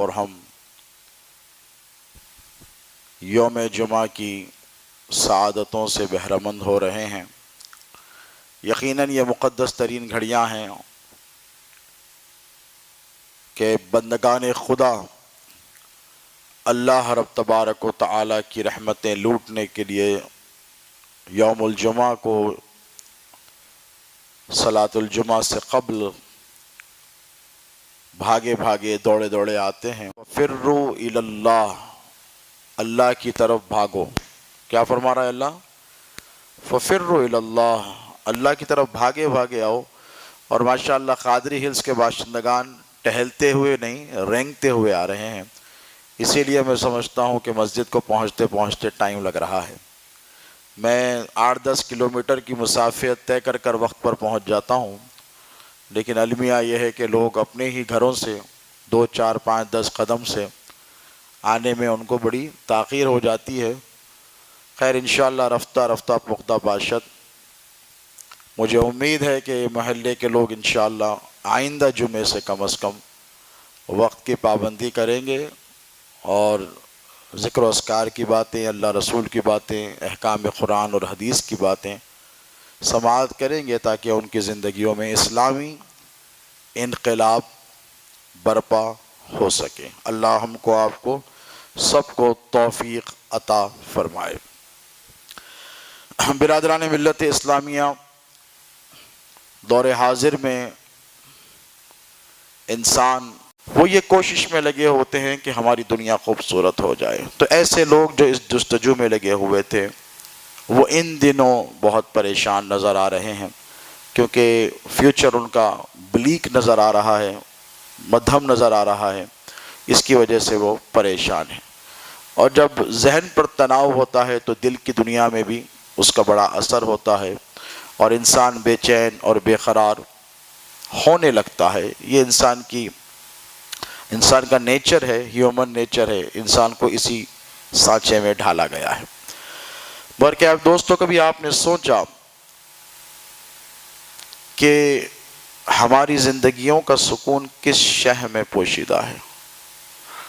اور ہم یوم جمعہ کی سعادتوں سے بہرہ مند ہو رہے ہیں۔ یقیناً یہ مقدس ترین گھڑیاں ہیں کہ بندگان خدا اللہ رب تبارک و تعالی کی رحمتیں لوٹنے کے لیے یوم الجمعہ کو صلاۃ الجمعہ سے قبل بھاگے بھاگے دوڑے دوڑے آتے ہیں۔ فروا الی اللہ، اللہ کی طرف بھاگو۔ کیا فرما رہا ہے اللہ؟ ففروا الی اللہ، اللہ کی طرف بھاگے بھاگے آؤ۔ اور ماشاءاللہ قادری ہلز کے باشندگان ٹہلتے ہوئے نہیں رینگتے ہوئے آ رہے ہیں، اسی لیے میں سمجھتا ہوں کہ مسجد کو پہنچتے پہنچتے ٹائم لگ رہا ہے۔ میں 8-10 کلومیٹر کی مسافت طے کر کر وقت پر پہنچ جاتا ہوں، لیکن المیہ یہ ہے کہ لوگ اپنے ہی گھروں سے 2, 4, 5, 10 قدم سے آنے میں ان کو بڑی تاخیر ہو جاتی ہے۔ خیر انشاءاللہ رفتہ رفتہ پختہ باشد، مجھے امید ہے کہ محلے کے لوگ انشاءاللہ آئندہ جمعے سے کم از کم وقت کی پابندی کریں گے اور ذکر و اذکار کی باتیں، اللہ رسول کی باتیں، احکام قرآن اور حدیث کی باتیں سماعت کریں گے تاکہ ان کی زندگیوں میں اسلامی انقلاب برپا ہو سکے۔ اللہ ہم کو آپ کو سب کو توفیق عطا فرمائے۔ برادران ملت اسلامیہ، دور حاضر میں انسان وہ یہ کوشش میں لگے ہوتے ہیں کہ ہماری دنیا خوبصورت ہو جائے، تو ایسے لوگ جو اس جستجو میں لگے ہوئے تھے وہ ان دنوں بہت پریشان نظر آ رہے ہیں، کیونکہ فیوچر ان کا بلیک نظر آ رہا ہے، مدھم نظر آ رہا ہے، اس کی وجہ سے وہ پریشان ہیں۔ اور جب ذہن پر تناؤ ہوتا ہے تو دل کی دنیا میں بھی اس کا بڑا اثر ہوتا ہے اور انسان بے چین اور بے قرار ہونے لگتا ہے۔ یہ انسان کا نیچر ہے، ہیومن نیچر ہے، انسان کو اسی سانچے میں ڈھالا گیا ہے۔ بلکہ دوستوں کبھی آپ نے سوچا کہ ہماری زندگیوں کا سکون کس شے میں پوشیدہ ہے؟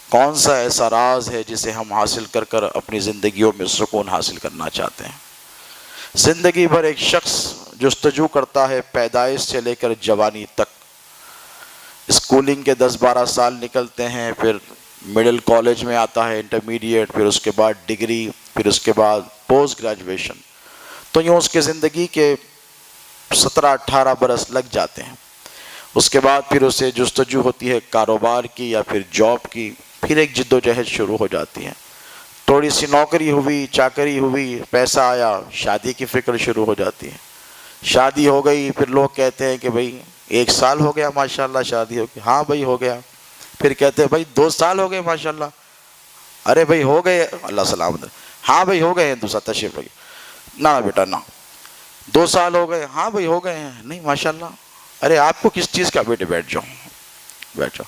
کون سا ایسا راز ہے جسے ہم حاصل کر کر اپنی زندگیوں میں سکون حاصل کرنا چاہتے ہیں؟ زندگی بھر ایک شخص جستجو کرتا ہے، پیدائش سے لے کر جوانی تک۔ اسکولنگ کے 10-12 سال نکلتے ہیں، پھر مڈل کالج میں آتا ہے، انٹرمیڈیٹ، پھر اس کے بعد ڈگری، پھر اس کے بعد پوسٹ گریجویشن، تو یوں اس کے زندگی کے 17-18 برس لگ جاتے ہیں۔ اس کے بعد پھر اسے جستجو ہوتی ہے کاروبار کی یا پھر جاب کی، پھر ایک جد و جہد شروع ہو جاتی ہے۔ تھوڑی سی نوکری ہوئی، چاکری ہوئی، پیسہ آیا، شادی کی فکر شروع ہو جاتی ہے۔ شادی ہو گئی، پھر لوگ کہتے ہیں کہ بھئی 1 سال ہو گیا ماشاءاللہ شادی ہو گئی، ہاں بھئی ہو گیا۔ پھر کہتے ہیں بھئی 2 سال ہو گئے ماشاءاللہ، ارے بھئی ہو گئے، اللہ سلامت، ہاں بھئی ہو گئے ہیں، دوسرا تشریف لگے، نہ بیٹا نہ، 2 سال ہو گئے، ہاں بھئی ہو گئے ہیں، نہیں ماشاءاللہ، ارے آپ کو کس چیز کا، بیٹے بیٹھ جاؤ،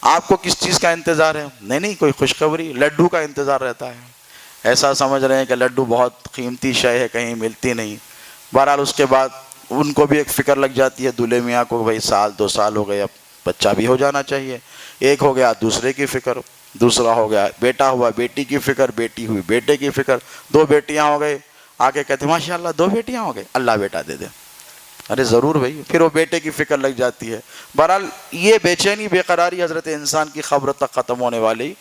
آپ کو کس چیز کا انتظار ہے؟ نہیں کوئی خوشخبری، لڈو کا انتظار رہتا ہے۔ ایسا سمجھ رہے ہیں کہ لڈو بہت قیمتی شے ہے، کہیں ملتی نہیں۔ بہرحال اس کے بعد ان کو بھی ایک فکر لگ جاتی ہے دولہے میاں کو، بھئی 2 سال ہو گئے، اب بچہ بھی ہو جانا چاہیے۔ ایک ہو گیا دوسرے کی فکر، دوسرا ہو گیا بیٹا ہوا بیٹی کی فکر، بیٹی ہوئی بیٹے کی فکر، 2 بیٹیاں ہو گئے، آگے کہتے ہیں ماشاءاللہ 2 بیٹیاں ہو گئے، اللہ بیٹا دے دے، ارے ضرور بھائی، پھر وہ بیٹے کی فکر لگ جاتی ہے۔ بہرحال یہ بے چینی بے قراری حضرت انسان کی قبر تک ختم ہونے والی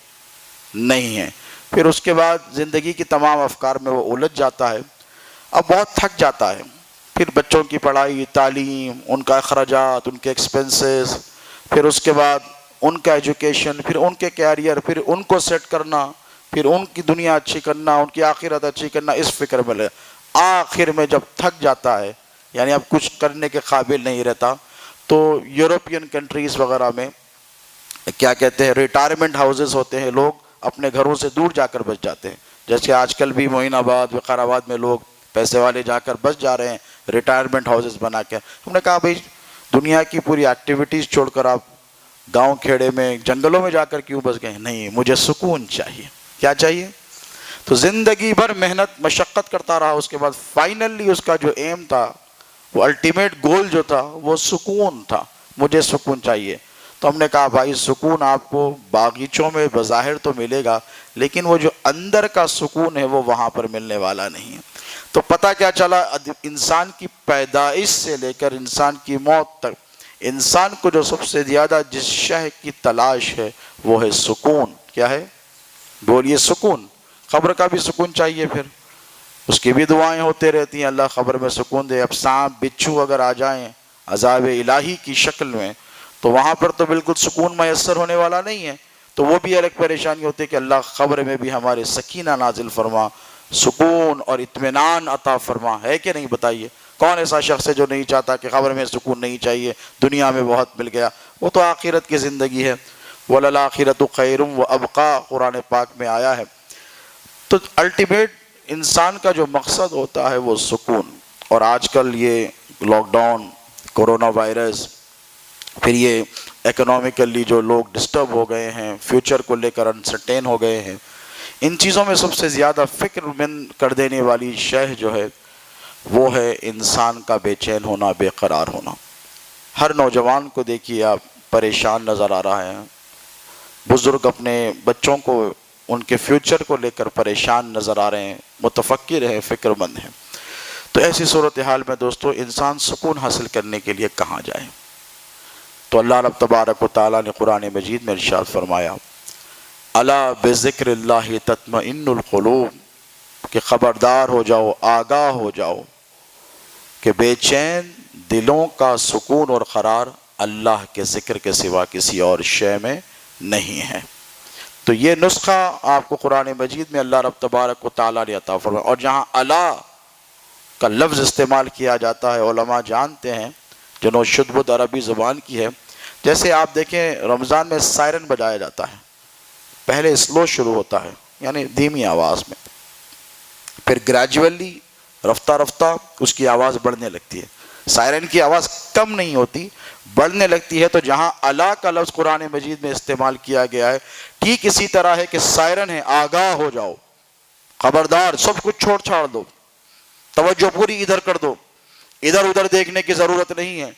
نہیں ہے۔ پھر اس کے بعد زندگی کی تمام افکار میں وہ الجھ جاتا ہے، اب بہت تھک جاتا ہے۔ پھر بچوں کی پڑھائی، تعلیم، ان کا اخراجات، ان کے ایکسپنسز، پھر اس کے بعد ان کا ایجوکیشن، پھر ان کے کیریئر، پھر ان کو سیٹ کرنا، پھر ان کی دنیا اچھی کرنا، ان کی آخرت اچھی کرنا، اس فکر میں لے۔ آخر میں جب تھک جاتا ہے، یعنی اب کچھ کرنے کے قابل نہیں رہتا، تو یورپین کنٹریز وغیرہ میں کیا کہتے ہیں، ریٹائرمنٹ ہاؤسز ہوتے ہیں، لوگ اپنے گھروں سے دور جا کر بس جاتے ہیں۔ جیسے آج کل بھی معین آباد، وقار آباد میں لوگ پیسے والے جا کر بس جا رہے ہیں ریٹائرمنٹ ہاؤسز بنا کے۔ ہم نے کہا بھئی دنیا کی پوری ایکٹیویٹیز چھوڑ کر آپ گاؤں کھیڑے میں، جنگلوں میں جا کر کیوں بس گئے؟ نہیں، مجھے سکون چاہیے۔ کیا چاہیے؟ تو زندگی بھر محنت مشقت کرتا رہا، اس کے بعد فائنلی اس کا جو ایم تھا، وہ الٹیمیٹ گول جو تھا وہ سکون تھا، مجھے سکون چاہیے۔ تو ہم نے کہا بھائی سکون آپ کو باغیچوں میں بظاہر تو ملے گا، لیکن وہ جو اندر کا سکون ہے وہ وہاں پر ملنے والا نہیں ہے۔ تو پتہ کیا چلا، انسان کی پیدائش سے لے کر انسان کی موت تک انسان کو جو سب سے زیادہ جس شے کی تلاش ہے وہ ہے سکون۔ کیا ہے؟ بولیے سکون۔ قبر کا بھی سکون چاہیے، پھر اس کی بھی دعائیں ہوتے رہتی ہیں، اللہ قبر میں سکون دے۔ اب سانپ بچھو اگر آ جائیں عذاب الہی کی شکل میں تو وہاں پر تو بالکل سکون میسر ہونے والا نہیں ہے، تو وہ بھی الگ پریشانی ہوتی ہے کہ اللہ قبر میں بھی ہمارے سکینہ نازل فرما، سکون اور اطمینان عطا فرما، ہے کہ نہیں بتائیے؟ کون ایسا شخص ہے جو نہیں چاہتا کہ قبر میں سکون نہیں چاہیے، دنیا میں بہت مل گیا؟ وہ تو آخرت کی زندگی ہے۔ وَلَلْآخِرَةُ خَيْرٌ وَأَبْقَىٰ قرآن پاک میں آیا ہے۔ تو الٹیمیٹ انسان کا جو مقصد ہوتا ہے وہ سکون۔ اور آج کل یہ لاک ڈاؤن، کورونا وائرس، پھر یہ اکنومیکلی جو لوگ ڈسٹرب ہو گئے ہیں، فیوچر کو لے کر انسرٹین ہو گئے ہیں، ان چیزوں میں سب سے زیادہ فکر مند کر دینے والی شے جو ہے وہ ہے انسان کا بے چین ہونا، بے قرار ہونا۔ ہر نوجوان کو دیکھیے آپ پریشان نظر آ رہا ہے، بزرگ اپنے بچوں کو، ان کے فیوچر کو لے کر پریشان نظر آ رہے ہیں، متفکر ہیں، فکر مند ہیں۔ تو ایسی صورتحال میں دوستو انسان سکون حاصل کرنے کے لیے کہاں جائے؟ تو اللہ رب تبارک و تعالیٰ نے قرآن مجید میں ارشاد فرمایا، الا بذکر اللہ تطمئن القلوب، کہ خبردار ہو جاؤ، آگاہ ہو جاؤ کہ بے چین دلوں کا سکون اور قرار اللہ کے ذکر کے سوا کسی اور شے میں نہیں ہے۔ تو یہ نسخہ آپ کو قرآن مجید میں اللہ رب تبارک و تعالیٰ نے عطا فرمایا۔ اور جہاں الا کا لفظ استعمال کیا جاتا ہے، علماء جانتے ہیں جنہوں شدبد عربی زبان کی ہے، جیسے آپ دیکھیں رمضان میں سائرن بجایا جاتا ہے، پہلے سلو شروع ہوتا ہے یعنی دھیمی آواز میں، پھر گریجولی رفتہ رفتہ اس کی آواز بڑھنے لگتی ہے، سائرن کی آواز کم نہیں ہوتی، بڑھنے لگتی ہے۔ تو جہاں الا کا لفظ قرآن مجید میں استعمال کیا گیا ہے، ٹھیک اسی طرح ہے کہ سائرن ہے، آگاہ ہو جاؤ، خبردار، سب کچھ چھوڑ چھاڑ دو، توجہ پوری ادھر کر دو، ادھر ادھر دیکھنے کی ضرورت نہیں ہے،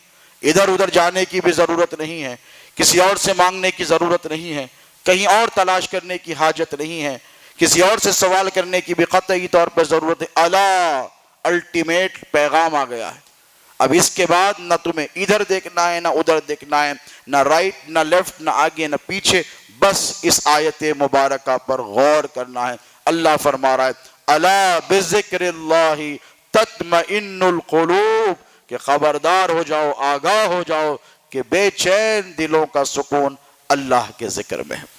ادھر ادھر جانے کی بھی ضرورت نہیں ہے، کسی اور سے مانگنے کی ضرورت نہیں ہے، کہیں اور تلاش کرنے کی حاجت نہیں ہے، کسی اور سے سوال کرنے کی بھی قطعی طور پر ضرورت ہے۔ الا، الٹیمیٹ پیغام آ گیا ہے۔ اب اس کے بعد نہ تمہیں ادھر دیکھنا ہے، نہ ادھر دیکھنا ہے، نہ رائٹ نہ لیفٹ، نہ آگے نہ پیچھے، بس اس آیت مبارکہ پر غور کرنا ہے۔ اللہ فرما رہا ہے الا بذکر اللہ تطمئن القلوب، کہ خبردار ہو جاؤ، آگاہ ہو جاؤ کہ بے چین دلوں کا سکون اللہ کے ذکر میں ہے۔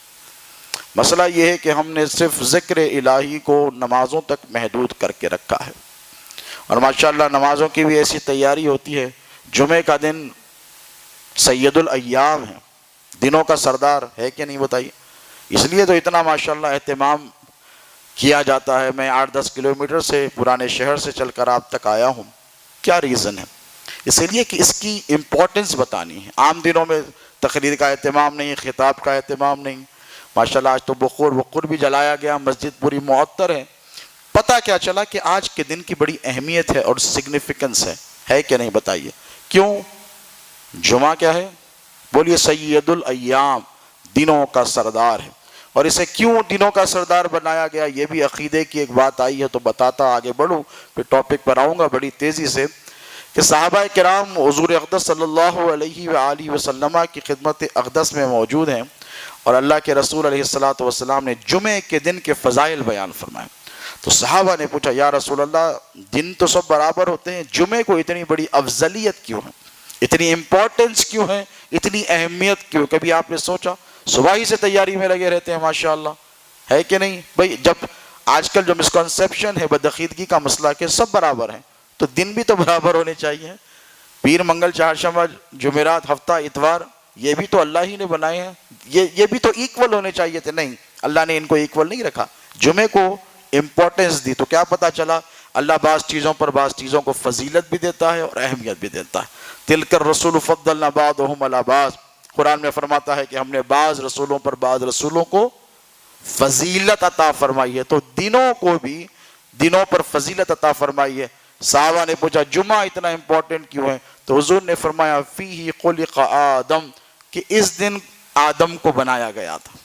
مسئلہ یہ ہے کہ ہم نے صرف ذکر الہی کو نمازوں تک محدود کر کے رکھا ہے، اور ماشاءاللہ نمازوں کی بھی ایسی تیاری ہوتی ہے، جمعہ کا دن سید الایام ہے، دنوں کا سردار ہے کہ نہیں بتائیے؟ اس لیے تو اتنا ماشاءاللہ اہتمام کیا جاتا ہے۔ میں 8-10 کلومیٹر سے پرانے شہر سے چل کر آپ تک آیا ہوں۔ کیا ریزن ہے؟ اس لیے کہ اس کی امپورٹنس بتانی ہے۔ عام دنوں میں تقریر کا اہتمام نہیں، خطاب کا اہتمام نہیں، ماشاءاللہ آج تو بخور بھی جلایا گیا، مسجد پوری معطر ہے۔ پتہ کیا چلا کہ آج کے دن کی بڑی اہمیت ہے اور سگنیفیکنس ہے کہ نہیں بتائیے؟ کیوں؟ جمعہ کیا ہے؟ بولیے سید الایام، دنوں کا سردار ہے۔ اور اسے کیوں دنوں کا سردار بنایا گیا، یہ بھی عقیدے کی ایک بات آئی ہے، تو بتاتا آگے بڑھوں، پھر ٹاپک پر آؤں گا بڑی تیزی سے، کہ صحابہ کرام حضور اقدس صلی اللہ علیہ وآلہ وسلم کی خدمت اقدس میں موجود ہیں، اور اللہ کے رسول علیہ السلام نے جمعے کے دن کے فضائل بیان فرمائے۔ تو صحابہ نے پوچھا یا رسول اللہ، دن تو سب برابر ہوتے ہیں، جمعے کو اتنی بڑی افضلیت کیوں ہے، اتنی امپورٹنس کیوں ہے، اتنی اہمیت کیوں؟ کبھی آپ نے سوچا؟ صبح ہی سے تیاری میں لگے رہتے ہیں ماشاءاللہ، ہے کہ نہیں بھائی؟ جب آج کل جو مسکنسیپشن ہے، بدعقیدگی کا مسئلہ کہ سب برابر ہیں، تو دن بھی تو برابر ہونے چاہیے۔ پیر، منگل، چہارشنبہ، جمعرات، ہفتہ، اتوار، یہ بھی تو اللہ ہی نے بنائے ہیں، یہ بھی تو ایکول ہونے چاہیے تھے۔ نہیں، اللہ نے ان کو ایکول نہیں رکھا، جمعے کو امپورٹنس دی۔ تو کیا پتہ چلا؟ اللہ بعض چیزوں پر بعض چیزوں کو فضیلت بھی دیتا ہے اور اہمیت بھی دیتا ہے۔ تلک الرسول فضلنا بعضهم علی بعض، قرآن میں فرماتا ہے کہ ہم نے بعض رسولوں پر بعض رسولوں کو فضیلت عطا فرمائی ہے، تو دنوں کو بھی دنوں پر فضیلت عطا فرمائی ہے۔ صحابہ نے پوچھا جمعہ اتنا امپورٹنٹ کیوں ہے؟ تو حضور نے فرمایا فیہ خلق آدم، کہ اس دن آدم کو بنایا گیا تھا.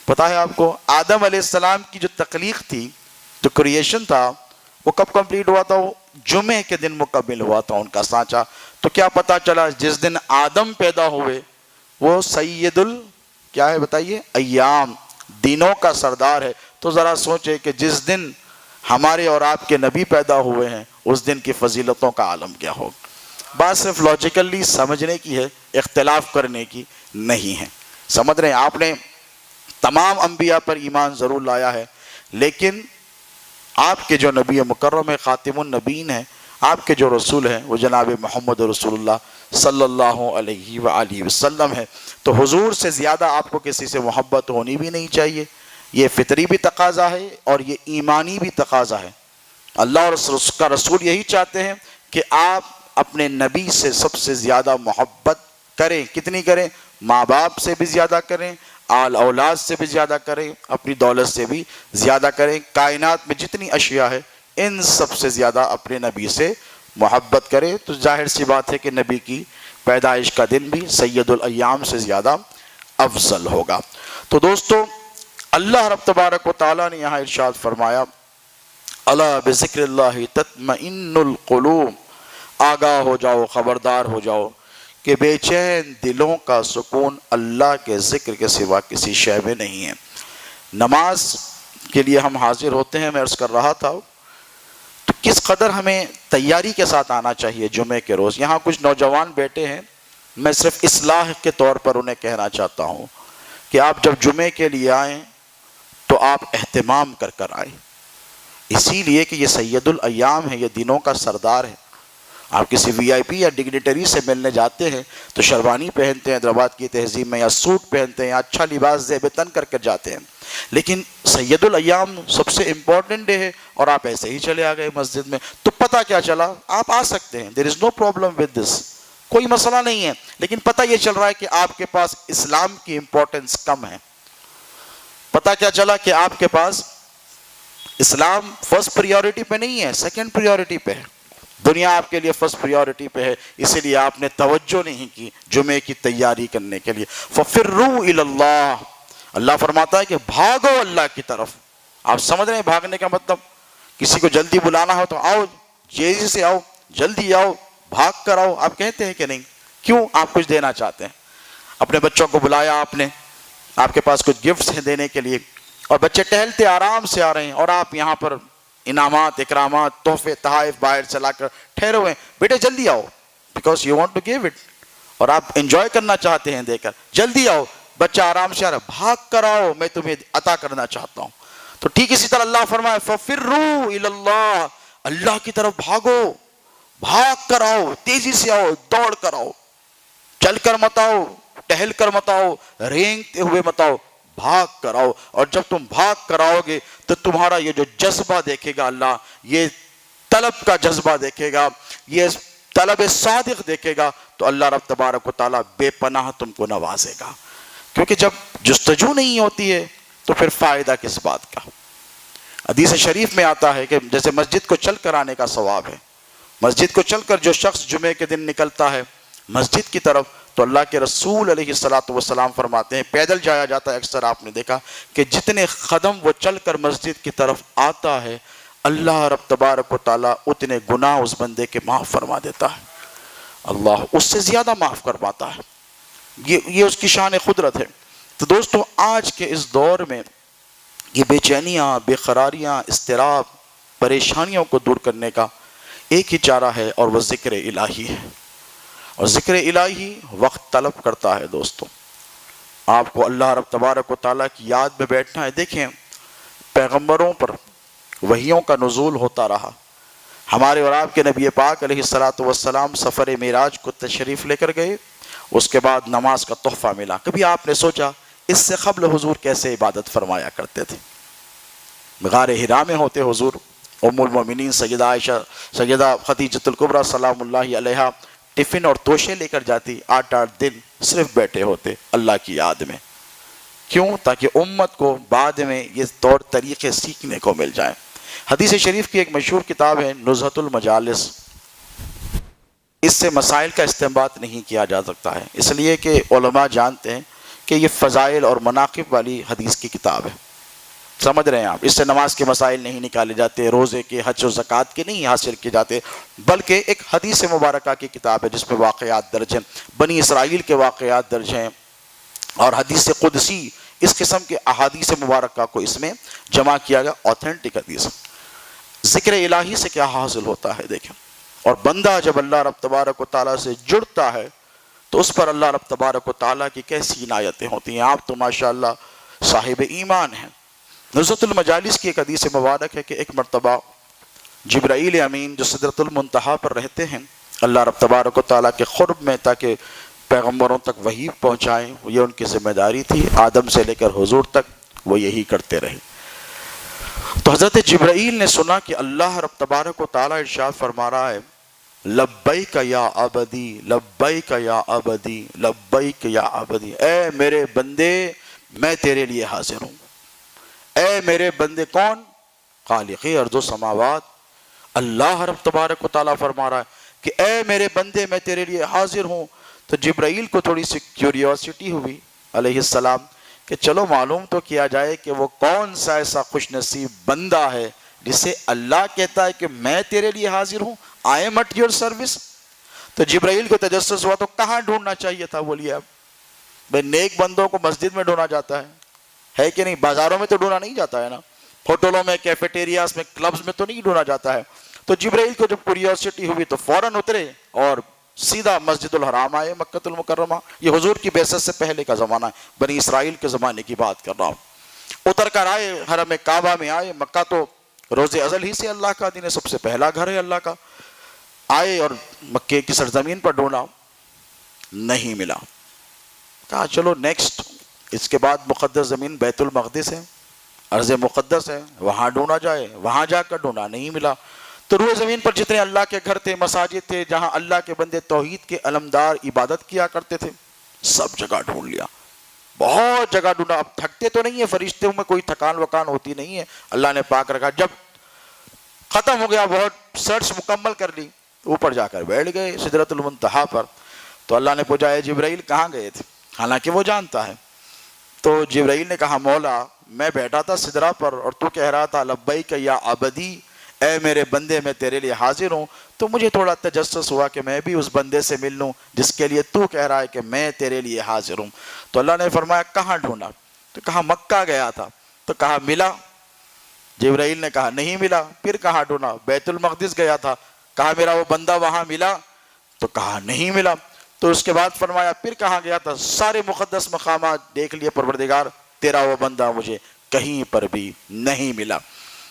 پتا ہے آپ کو آدم علیہ السلام کی جو تخلیق تھی، جو کریشن تھا، وہ کب کمپلیٹ ہوا تھا؟ وہ جمعے کے دن مکمل ہوا تھا ان کا سانچہ. تو کیا پتا چلا؟ جس دن آدم پیدا ہوئے وہ سید کیا ہے بتائیے؟ ایام، دنوں کا سردار ہے. تو ذرا سوچے کہ جس دن ہمارے اور آپ کے نبی پیدا ہوئے ہیں اس دن کی فضیلتوں کا عالم کیا ہوگا. بات صرف لاجیکلی سمجھنے کی ہے، اختلاف کرنے کی نہیں ہے. سمجھ رہے ہیں؟ آپ نے تمام انبیاء پر ایمان ضرور لایا ہے، لیکن آپ کے جو نبی مکرم ہے، خاتم النبیین ہیں، آپ کے جو رسول ہیں وہ جناب محمد رسول اللہ صلی اللہ علیہ وآلہ وسلم ہے. تو حضور سے زیادہ آپ کو کسی سے محبت ہونی بھی نہیں چاہیے. یہ فطری بھی تقاضا ہے اور یہ ایمانی بھی تقاضا ہے. اللہ اور اس کا رسول یہی چاہتے ہیں کہ آپ اپنے نبی سے سب سے زیادہ محبت کریں. کتنی کریں؟ ماں باپ سے بھی زیادہ کریں، آل اولاد سے بھی زیادہ کریں، اپنی دولت سے بھی زیادہ کریں. کائنات میں جتنی اشیاء ہے ان سب سے زیادہ اپنے نبی سے محبت کریں. تو ظاہر سی بات ہے کہ نبی کی پیدائش کا دن بھی سید الایام سے زیادہ افضل ہوگا. تو دوستو، اللہ رب تبارک و تعالیٰ نے یہاں ارشاد فرمایا، الا بذکر اللہ تطمئن القلوب، آگاہ ہو جاؤ، خبردار ہو جاؤ کہ بے چین دلوں کا سکون اللہ کے ذکر کے سوا کسی شے میں نہیں ہے. نماز کے لیے ہم حاضر ہوتے ہیں، میں عرض کر رہا تھا، تو کس قدر ہمیں تیاری کے ساتھ آنا چاہیے جمعے کے روز. یہاں کچھ نوجوان بیٹے ہیں، میں صرف اصلاح کے طور پر انہیں کہنا چاہتا ہوں کہ آپ جب جمعے کے لیے آئیں تو آپ اہتمام کر کر آئیں، اسی لیے کہ یہ سید الایام ہے، یہ دنوں کا سردار ہے. آپ کسی وی آئی پی یا ڈگنیٹری سے ملنے جاتے ہیں تو شیروانی پہنتے ہیں حیدرآباد کی تہذیب میں، یا سوٹ پہنتے ہیں، یا اچھا لباس زیب تن کر کے جاتے ہیں. لیکن سید الایام سب سے امپورٹنٹ ڈے ہے اور آپ ایسے ہی چلے آ گئے مسجد میں. تو پتہ کیا چلا؟ آپ آ سکتے ہیں، دیر از نو پرابلم ود دس، کوئی مسئلہ نہیں ہے. لیکن پتہ یہ چل رہا ہے کہ آپ کے پاس اسلام کی امپورٹنس کم ہے. پتہ کیا چلا کہ آپ کے پاس اسلام فرسٹ پریورٹی پہ نہیں ہے، سیکنڈ پریورٹی پہ ہے. دنیا آپ کے لیے فرسٹ پریورٹی پہ ہے، اسی لیے آپ نے توجہ نہیں کی جمعے کی تیاری کرنے کے لیے. فَفِرُّوا إِلَى اللَّهِ، اللہ فرماتا ہے کہ بھاگو اللہ کی طرف. آپ سمجھ رہے ہیں بھاگنے کا مطلب؟ کسی کو جلدی بلانا ہو تو آؤ، تیزی سے آؤ، جلدی آؤ، بھاگ کر آؤ. آپ کہتے ہیں کہ نہیں؟ کیوں؟ آپ کچھ دینا چاہتے ہیں. اپنے بچوں کو بلایا آپ نے، آپ کے پاس کچھ گفٹس ہیں دینے کے لیے، اور بچے ٹہلتے آرام سے آ رہے ہیں اور آپ یہاں پر انعامات، اکرامات، تحفے، تحائف باہر چلا کر ٹھہرے ہوئے ہیں. بیٹے جلدی آؤ، because you want to give it, اور آپ انجوائے کرنا چاہتے ہیں دے کر. جلدی آؤ، بچہ آرام سے آ رہا ہے، بھاگ کر آؤ، میں تمہیں عطا کرنا چاہتا ہوں. تو ٹھیک اسی طرح اللہ فرمائے فَفِرُّوا إِلَى اللَّهِ، اللہ کی طرف بھاگو، بھاگ کر آؤ، تیزی سے آؤ، دوڑ کر آؤ، چل کر مت آؤ، ٹہل کر مت آؤ، رینگتے ہوئے مت آؤ، بھاگ کر آؤ. اور جب تم بھاگ کر آؤ گے تو تمہارا یہ جو جذبہ دیکھے گا اللہ، یہ طلب کا جذبہ دیکھے گا، یہ طلب صادق دیکھے گا، تو اللہ رب تبارک و تعالیٰ بے پناہ تم کو نوازے گا. کیونکہ جب جستجو نہیں ہوتی ہے تو پھر فائدہ کس بات کا؟ حدیث شریف میں آتا ہے کہ جیسے مسجد کو چل کر آنے کا ثواب ہے، مسجد کو چل کر جو شخص جمعے کے دن نکلتا ہے مسجد کی طرف، تو اللہ کے رسول علیہ السلام فرماتے ہیں، پیدل جایا جاتا ہے اکثر، آپ نے دیکھا کہ جتنے قدم وہ چل کر مسجد کی طرف آتا ہے اللہ رب تبارک و تعالیٰ اتنے گناہ اس بندے کے معاف فرما دیتا ہے. اللہ اس سے زیادہ معاف کر پاتا ہے. یہ اس کی شان قدرت ہے. تو دوستو، آج کے اس دور میں یہ بے چینیاں، بے قراریاں، اضطراب، پریشانیوں کو دور کرنے کا ایک ہی چارہ ہے اور وہ ذکر الہی ہے. اور ذکر الہی وقت طلب کرتا ہے. دوستو، آپ کو اللہ رب تبارک و تعالیٰ کی یاد میں بیٹھنا ہے. دیکھیں، پیغمبروں پر وحیوں کا نزول ہوتا رہا. ہمارے اور آپ کے نبی پاک علیہ السلام سفر معراج کو تشریف لے کر گئے، اس کے بعد نماز کا تحفہ ملا. کبھی آپ نے سوچا اس سے قبل حضور کیسے عبادت فرمایا کرتے تھے؟ غار حرا میں ہوتے حضور، ام المومنین سیدہ عائشہ، سیدہ خدیجۃ الکبریٰ سلام اللہ علیہا ٹفن اور توشے لے کر جاتی، 8 دن صرف بیٹھے ہوتے اللہ کی یاد میں. کیوں؟ تاکہ امت کو بعد میں یہ طور طریقے سیکھنے کو مل جائیں. حدیث شریف کی ایک مشہور کتاب ہے نزہۃ المجالس. اس سے مسائل کا استنباط نہیں کیا جا سکتا ہے، اس لیے کہ علماء جانتے ہیں کہ یہ فضائل اور مناقب والی حدیث کی کتاب ہے. سمجھ رہے ہیں آپ؟ اس سے نماز کے مسائل نہیں نکالے جاتے، روزے کے، حج و زکوٰۃ کے نہیں حاصل کیے جاتے، بلکہ ایک حدیث مبارکہ کی کتاب ہے جس میں واقعات درج ہیں، بنی اسرائیل کے واقعات درج ہیں، اور حدیث قدسی، اس قسم کے احادیث مبارکہ کو اس میں جمع کیا گیا، اوتھینٹک حدیث. ذکر الہی سے کیا حاصل ہوتا ہے دیکھیں، اور بندہ جب اللہ رب تبارک و تعالیٰ سے جڑتا ہے تو اس پر اللہ رب تبارک و تعالیٰ کی کیسی عنایتیں ہوتی ہیں. آپ تو ماشاءاللہ صاحب ایمان ہیں. نزہۃ المجالس کی ایک حدیث مبارک ہے کہ ایک مرتبہ جبرائیل امین جو سدرۃ المنتہا پر رہتے ہیں اللہ رب تبارک و تعالیٰ کے قرب میں، تاکہ پیغمبروں تک وحی پہنچائیں، یہ ان کی ذمہ داری تھی، آدم سے لے کر حضور تک وہ یہی کرتے رہے. تو حضرت جبرائیل نے سنا کہ اللہ رب تبارک و تعالیٰ ارشاد فرما رہا ہے لبیک یا عبدی، لبیک یا عبدی، لبیک یا عبدی، اے میرے بندے میں تیرے لیے حاضر ہوں. اے میرے بندے کون؟ خالق ارض و سماوات اللہ رب تبارک و تعالیٰ فرما رہا ہے کہ اے میرے بندے میں تیرے لیے حاضر ہوں. تو جبرائیل کو تھوڑی سی کیوریوسٹی ہوئی علیہ السلام کہ چلو معلوم تو کیا جائے کہ وہ کون سا ایسا خوش نصیب بندہ ہے جسے اللہ کہتا ہے کہ میں تیرے لیے حاضر ہوں، I am at your service. تو جبرائیل کو تجسس ہوا تو کہاں ڈھونڈنا چاہیے تھا؟ بولیے اب بھائی، نیک بندوں کو مسجد میں ڈھونڈا جاتا ہے کہ نہیں؟ بازاروں میں تو ڈھونڈا نہیں جاتا ہے نا، ہوٹلوں میں، کیفیٹیریاز میں، کلبز میں تو نہیں ڈھونڈا جاتا ہے. تو جبرائیل کو جب کیوریوسٹی ہوئی تو فوراً اترے اور سیدھا مسجد الحرام آئے، مکہ المکرمہ. یہ حضور کی بعثت سے پہلے کا زمانہ ہے، بنی اسرائیل کے زمانے کی بات کر رہا ہوں. اتر کر آئے، حرم کعبہ میں آئے. مکہ تو روز ازل ہی سے اللہ کا دین ہے، سب سے پہلا گھر ہے اللہ کا. آئے اور مکے کی سرزمین پر ڈھونڈا، نہیں ملا. کہا چلو نیکسٹ، اس کے بعد مقدس زمین بیت المقدس ہے، ارض مقدس ہے، وہاں ڈھونڈا جائے. وہاں جا کر ڈھونڈا، نہیں ملا. تو روئے زمین پر جتنے اللہ کے گھر تھے، مساجد تھے، جہاں اللہ کے بندے توحید کے علمدار عبادت کیا کرتے تھے، سب جگہ ڈھونڈ لیا، بہت جگہ ڈھونڈا. اب تھکتے تو نہیں ہے، فرشتوں میں کوئی تھکان وکان ہوتی نہیں ہے، اللہ نے پاک رکھا. جب ختم ہو گیا، بہت سرچ مکمل کر لی، اوپر جا کر بیٹھ گئے سدرۃ المنتہا پر. تو اللہ نے پوچھا اے جبرائیل کہاں گئے تھے؟ حالانکہ وہ جانتا ہے. تو جبرائیل نے کہا مولا میں بیٹھا تھا سدرہ پر اور تو کہہ رہا تھا لبیک یا عبدی، اے میرے بندے میں تیرے لیے حاضر ہوں. تو مجھے تھوڑا تجسس ہوا کہ میں بھی اس بندے سے مل لوں جس کے لیے تو کہہ رہا ہے کہ میں تیرے لیے حاضر ہوں. تو اللہ نے فرمایا کہاں ڈھونڈا؟ تو کہا مکہ گیا تھا. تو کہا ملا؟ جبرائیل نے کہا نہیں ملا. پھر کہاں ڈھونڈا؟ بیت المقدس گیا تھا. کہا میرا وہ بندہ وہاں ملا؟ تو کہا نہیں ملا. تو اس کے بعد فرمایا پھر کہاں گیا تھا؟ سارے مقدس مقامات دیکھ لیے پروردگار، تیرا وہ بندہ مجھے کہیں پر بھی نہیں ملا.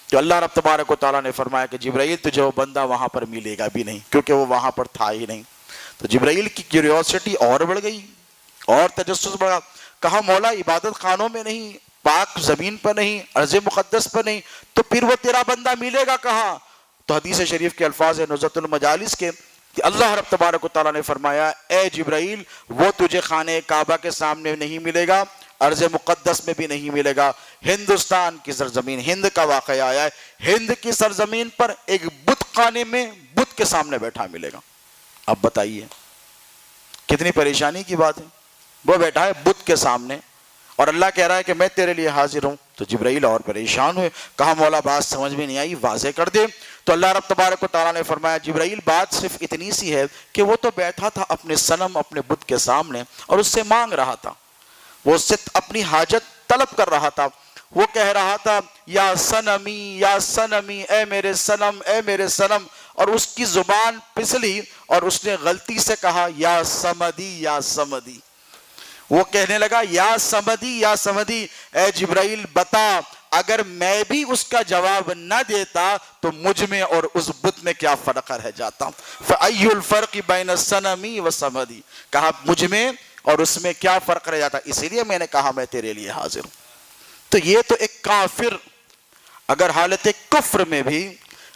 تو اللہ رب تبارک و تعالیٰ نے فرمایا کہ جبرائیل تجھے وہ بندہ وہاں پر ملے گا بھی نہیں، کیونکہ وہ وہاں پر تھا ہی نہیں. تو جبرائیل کی کیوریوسٹی اور بڑھ گئی اور تجسس بڑھا. کہا مولا عبادت خانوں میں نہیں، پاک زمین پر نہیں، ارض مقدس پر نہیں، تو پھر وہ تیرا بندہ ملے گا کہاں؟ تو حدیث شریف کے الفاظ ہیں نزہۃ المجالس کے کہ اللہ رب تبارک و تعالیٰ نے فرمایا اے جبرائیل وہ تجھے خانہ کعبہ کے سامنے نہیں ملے گا، ارض مقدس میں بھی نہیں ملے گا. ہندوستان کی سرزمین، ہند کا واقعہ آیا ہے، ہند کی سرزمین پر ایک بت خانے میں بت کے سامنے بیٹھا ملے گا. اب بتائیے کتنی پریشانی کی بات ہے. وہ بیٹھا ہے بت کے سامنے اور اللہ کہہ رہا ہے کہ میں تیرے لیے حاضر ہوں. تو جبرائیل اور پریشان ہوئے. کہا مولا بات سمجھ میں نہیں آئی، واضح کر دے. تو اللہ رب تبارک و تعالیٰ نے فرمایا جبرائیل بات صرف اتنی سی ہے کہ وہ تو بیٹھا تھا اپنے صنم، اپنے بت کے سامنے اور اس سے مانگ رہا تھا، وہ اس سے اپنی حاجت طلب کر رہا تھا. وہ کہہ رہا تھا یا صنمی یا صنمی، اے میرے صنم اے میرے صنم. اور اس کی زبان پھسلی اور اس نے غلطی سے کہا یا صمدی یا صمدی. وہ کہنے لگا یا صمدی یا صمدی. اے جبرائیل بتا اگر میں بھی اس کا جواب نہ دیتا تو مجھ میں اور اس بت میں کیا فرق رہ جاتا. فَأَيُّ الْفَرْقِ بَيْنَ الصَّنَمِ وَالصَّمَدِ. کہا مجھ میں اور اس میں کیا فرق رہ جاتا، اسی لیے میں نے کہا میں تیرے لیے حاضر ہوں. تو یہ تو ایک کافر اگر حالت کفر میں بھی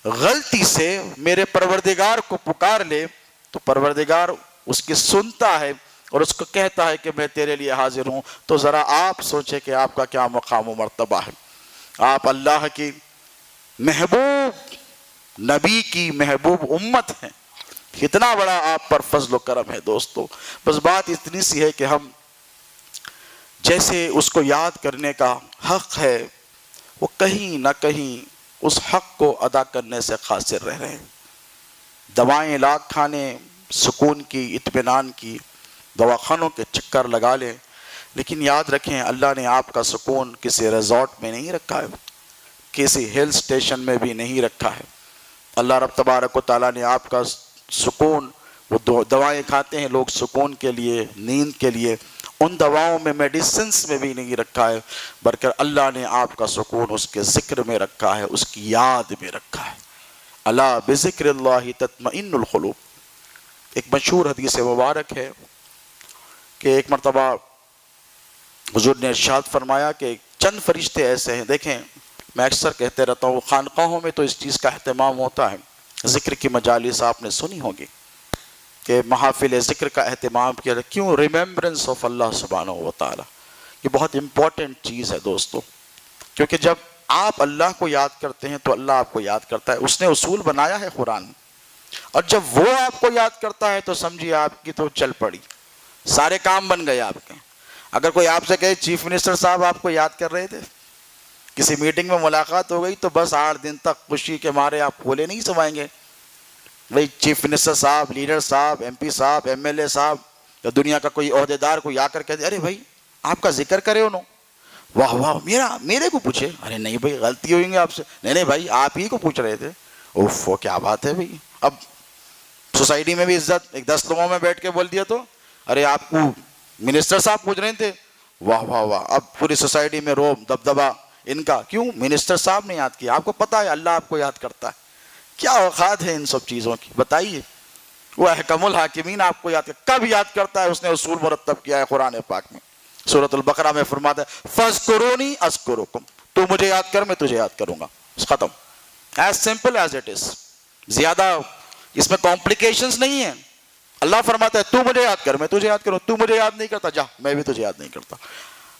غلطی سے میرے پروردگار کو پکار لے تو پروردگار اس کی سنتا ہے اور اس کو کہتا ہے کہ میں تیرے لیے حاضر ہوں. تو ذرا آپ سوچیں کہ آپ کا کیا مقام و مرتبہ ہے. آپ اللہ کی محبوب نبی کی محبوب امت ہیں، کتنا بڑا آپ پر فضل و کرم ہے دوستو. بس بات اتنی سی ہے کہ ہم جیسے اس کو یاد کرنے کا حق ہے وہ کہیں نہ کہیں اس حق کو ادا کرنے سے قاصر رہ رہے ہیں. دوائیں لاکھ کھانے، سکون کی، اطمینان کی، دواخانوں کے چکر لگا لیں، لیکن یاد رکھیں اللہ نے آپ کا سکون کسی ریزورٹ میں نہیں رکھا ہے، کسی ہل سٹیشن میں بھی نہیں رکھا ہے. اللہ رب تبارک و تعالیٰ نے آپ کا سکون، وہ دوائیں کھاتے ہیں لوگ سکون کے لیے، نیند کے لیے، ان دواؤں میں میڈیسنس میں بھی نہیں رکھا ہے، بلکہ اللہ نے آپ کا سکون اس کے ذکر میں رکھا ہے، اس کی یاد میں رکھا ہے. الا بذکر اللہ تطمئن القلوب. ایک مشہور حدیث مبارک ہے کہ ایک مرتبہ حضور نے ارشاد فرمایا کہ چند فرشتے ایسے ہیں. دیکھیں میں اکثر کہتے رہتا ہوں خانقاہوں میں تو اس چیز کا اہتمام ہوتا ہے، ذکر کی مجالس آپ نے سنی ہوگی کہ محافل ذکر کا اہتمام کیا. کیوں؟ ریمیمبرنس آف اللہ سبحانہ و تعالیٰ. یہ بہت امپورٹنٹ چیز ہے دوستو، کیونکہ جب آپ اللہ کو یاد کرتے ہیں تو اللہ آپ کو یاد کرتا ہے. اس نے اصول بنایا ہے قرآن، اور جب وہ آپ کو یاد کرتا ہے تو سمجھیے آپ کی تو چل پڑی، سارے کام بن گئے آپ کے. اگر کوئی آپ سے کہے چیف منسٹر صاحب آپ کو یاد کر رہے تھے، کسی میٹنگ میں ملاقات ہو گئی، تو بس 8 دن تک خوشی کے مارے آپ پھولے نہیں سمائیں گے. بھئی چیف منسٹر صاحب، لیڈر صاحب، ایم پی صاحب، ایم ایل اے صاحب یا دنیا کا کوئی عہدیدار کوئی آ کر کہہ دے ارے بھائی آپ کا ذکر کرے انہوں، واہ واہ میرے کو پوچھے. ارے نہیں بھائی غلطی ہوئی گی آپ سے. نہیں بھائی آپ ہی کو پوچھ رہے تھے. اوف وہ کیا بات ہے بھائی. اب سوسائٹی میں بھی عزت، ایک 10 لوگوں میں بیٹھ کے بول دیا تو ارے آپ کو منسٹر صاحب پوچھ رہے تھے، واہ واہ واہ. اب پوری سوسائٹی میں روب دبدبا ان کا. کیوں؟ منسٹر صاحب نے یاد کیا. آپ کو پتا ہے اللہ آپ کو یاد کرتا ہے. کیا اوقات ہے ان سب چیزوں کی بتائیے. وہ احکم الحاکمین آپ کو یاد کرتا. کب یاد کرتا ہے؟ اس نے اصول مرتب کیا ہے قرآن پاک میں. سورۃ البقرہ میں فرماتا ہے فاذکرونی اذکرکم، تو مجھے یاد کر میں تجھے یاد کروں گا. ختم. As simple as it is. زیادہ اس میں کمپلیکیشنز نہیں ہیں. اللہ فرماتا ہے تو مجھے یاد کر میں تجھے یاد کروں. تو مجھے یاد نہیں کرتا، جا میں بھی تجھے یاد نہیں کرتا.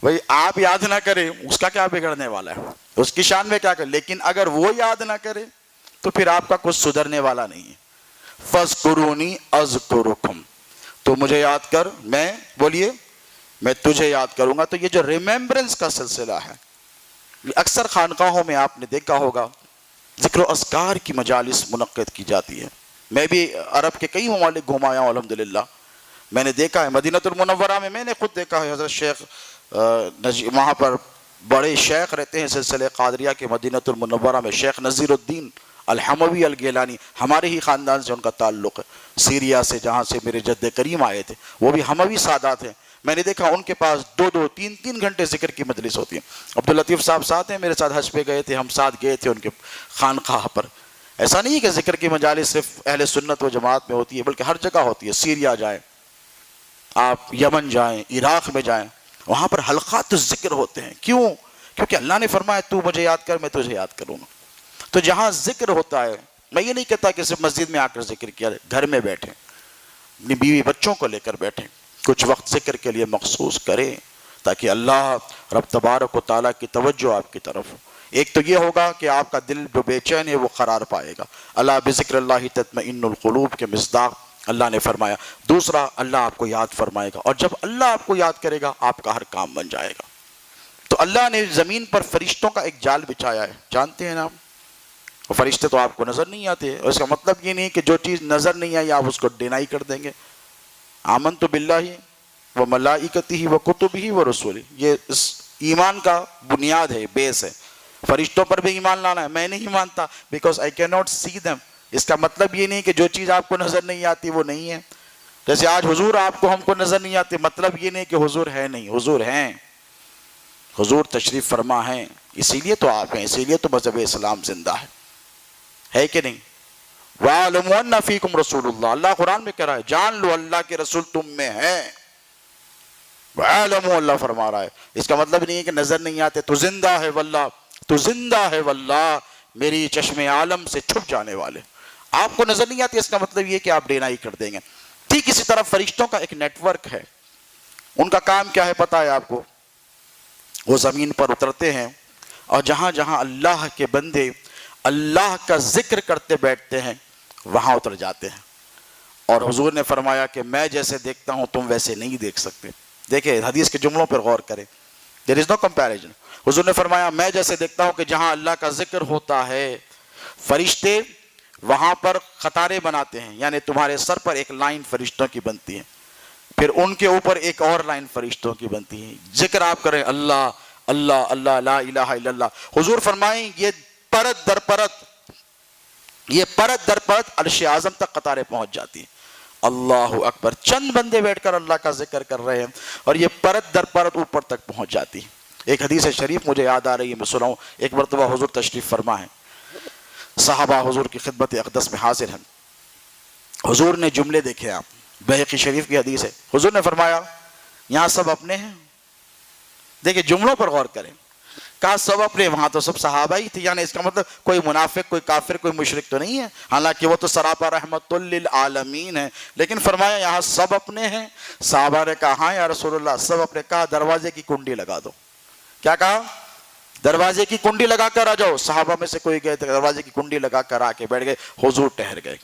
بھائی آپ یاد نہ کریں اس کا کیا بگڑنے والا ہے، اس کی شان میں کیا کرے. لیکن اگر وہ یاد نہ کرے تو پھر آپ کا کچھ سدھرنے والا نہیں ہے. فاذکرونی اذکرکم، تو مجھے یاد کر میں، بولیے، میں تجھے یاد کروں گا. تو یہ جو ریمیمبرنس کا سلسلہ ہے، اکثر خانقاہوں میں آپ نے دیکھا ہوگا ذکر و اذکار کی مجالس منعقد کی جاتی ہے. میں بھی عرب کے کئی ممالک گھمایا ہوں الحمدللہ. میں نے دیکھا ہے مدینہ المنورہ میں نے خود دیکھا ہے حضرت شیخ وہاں پر بڑے شیخ رہتے ہیں سلسلہ قادریہ کے مدینہ المنورہ میں، شیخ نذیر الدین الحموی الگیلانی. ہمارے ہی خاندان سے ان کا تعلق ہے، سیریا سے جہاں سے میرے جد کریم آئے تھے. وہ بھی حموی سادات ہیں. میں نے دیکھا ان کے پاس 2-2 3-3 گھنٹے ذکر کی مجلس ہوتی ہے. عبداللطیف صاحب ساتھ ہیں میرے ساتھ، حج پہ گئے تھے، ہم ساتھ گئے تھے ان کے خانقاہ پر. ایسا نہیں ہے کہ ذکر کی مجالس صرف اہل سنت و جماعت میں ہوتی ہے، بلکہ ہر جگہ ہوتی ہے. سیریا جائیں آپ، یمن جائیں، عراق میں جائیں، وہاں پر حلقات ذکر ہوتے ہیں. کیوں؟ کیونکہ اللہ نے فرمایا تو مجھے یاد کر میں تجھے یاد کروں گا. تو جہاں ذکر ہوتا ہے، میں یہ نہیں کہتا کہ صرف مسجد میں آ کر ذکر کیا، گھر میں بیٹھیں، اپنی بیوی بچوں کو لے کر بیٹھیں، کچھ وقت ذکر کے لیے مخصوص کریں تاکہ اللہ رب تبارک و تعالیٰ کی توجہ آپ کی طرف ہو. ایک تو یہ ہوگا کہ آپ کا دل جو بے چین ہے وہ قرار پائے گا. اللہ بذکر اللہ تطمئن القلوب کے مصداق اللہ نے فرمایا. دوسرا اللہ آپ کو یاد فرمائے گا، اور جب اللہ آپ کو یاد کرے گا آپ کا ہر کام بن جائے گا. تو اللہ نے زمین پر فرشتوں کا ایک جال بچھایا ہے، جانتے ہیں نا. فرشتے تو آپ کو نظر نہیں آتے، اس کا مطلب یہ نہیں کہ جو چیز نظر نہیں آئی آپ اس کو ڈینائی کر دیں گے. آمنت باللہ و ملائکتہ و کتبہ و رسولہ، یہ اس ایمان کا بنیاد ہے، بیس ہے. فرشتوں پر بھی ایمان لانا ہے. میں نہیں مانتا because I can not see them. اس کا مطلب یہ نہیں کہ جو چیز آپ کو نظر نہیں آتی وہ نہیں ہے. جیسے آج حضور آپ کو ہم کو نظر نہیں آتے، مطلب یہ نہیں کہ حضور ہے نہیں، حضور ہیں، حضور تشریف فرما ہیں. اسی لیے تو آپ ہیں، اسی لیے تو مذہب اسلام زندہ ہے کہ نہیں. وَاعْلَمُوا أَنَّ فِيكُمْ رَسُولُ اللَّهِ، اللہ قرآن میں کہہ رہا ہے جان لو اللہ کے رسول تم میں ہے. وَاعْلَمُوا، اللہ فرما رہا ہے. اس کا مطلب نہیں ہے کہ نظر نہیں آتے. تو زندہ ہے واللہ، تو زندہ ہے واللہ، میری چشم عالم سے چھپ جانے والے. آپ کو نظر نہیں آتی اس کا مطلب یہ کہ آپ ڈینائی کر دیں گے. ٹھیک اسی طرح فرشتوں کا ایک نیٹ ورک ہے. ان کا کام کیا ہے پتہ ہے آپ کو؟ وہ زمین پر اترتے ہیں اور جہاں جہاں اللہ کے بندے اللہ کا ذکر کرتے بیٹھتے ہیں وہاں اتر جاتے ہیں. اور حضور نے فرمایا کہ میں جیسے دیکھتا ہوں تم ویسے نہیں دیکھ سکتے. دیکھیں حدیث کے جملوں پر غور کریں. There is no comparison. حضور نے فرمایا میں جیسے دیکھتا ہوں کہ جہاں اللہ کا ذکر ہوتا ہے فرشتے وہاں پر قطاریں بناتے ہیں، یعنی تمہارے سر پر ایک لائن فرشتوں کی بنتی ہے، پھر ان کے اوپر ایک اور لائن فرشتوں کی بنتی ہے. ذکر آپ کریں اللہ اللہ اللہ لا الہ الا اللہ. حضور فرمائیں یہ پرت در پرت عرش اعظم تک قطاریں پہنچ جاتی ہیں. اللہ اکبر. چند بندے بیٹھ کر اللہ کا ذکر کر رہے ہیں اور یہ پرت در پرت اوپر تک پہنچ جاتی ہے. ایک حدیث شریف مجھے یاد آ رہی ہے، میں سناؤں. ایک مرتبہ حضور تشریف فرما ہے، صحابہ حضور کی خدمت اقدس میں حاضر ہیں. حضور نے جملے دیکھے، آپ بہقی شریف کی حدیث ہے. حضور نے فرمایا یہاں سب اپنے ہیں. دیکھیں جملوں پر غور کریں. کہا سب اپنے، وہاں تو سب صحابہ ہی تھے، یعنی اس کا مطلب کوئی منافق، کوئی کافر، کوئی مشرک تو نہیں ہے، حالانکہ وہ تو سراپا رحمت للعالمین ہے. لیکن فرمایا یہاں سب اپنے ہیں. صحابہ نے کہا ہاں یا رسول اللہ سب اپنے. کہا دروازے کی کنڈی لگا دو. کیا کہا؟ دروازے کی کنڈی لگا کر آ جاؤ. صحابہ میں سے کوئی گئے تھے، دروازے کی کنڈی لگا کر آ کے بیٹھ گئے. حضور ٹھہر گئے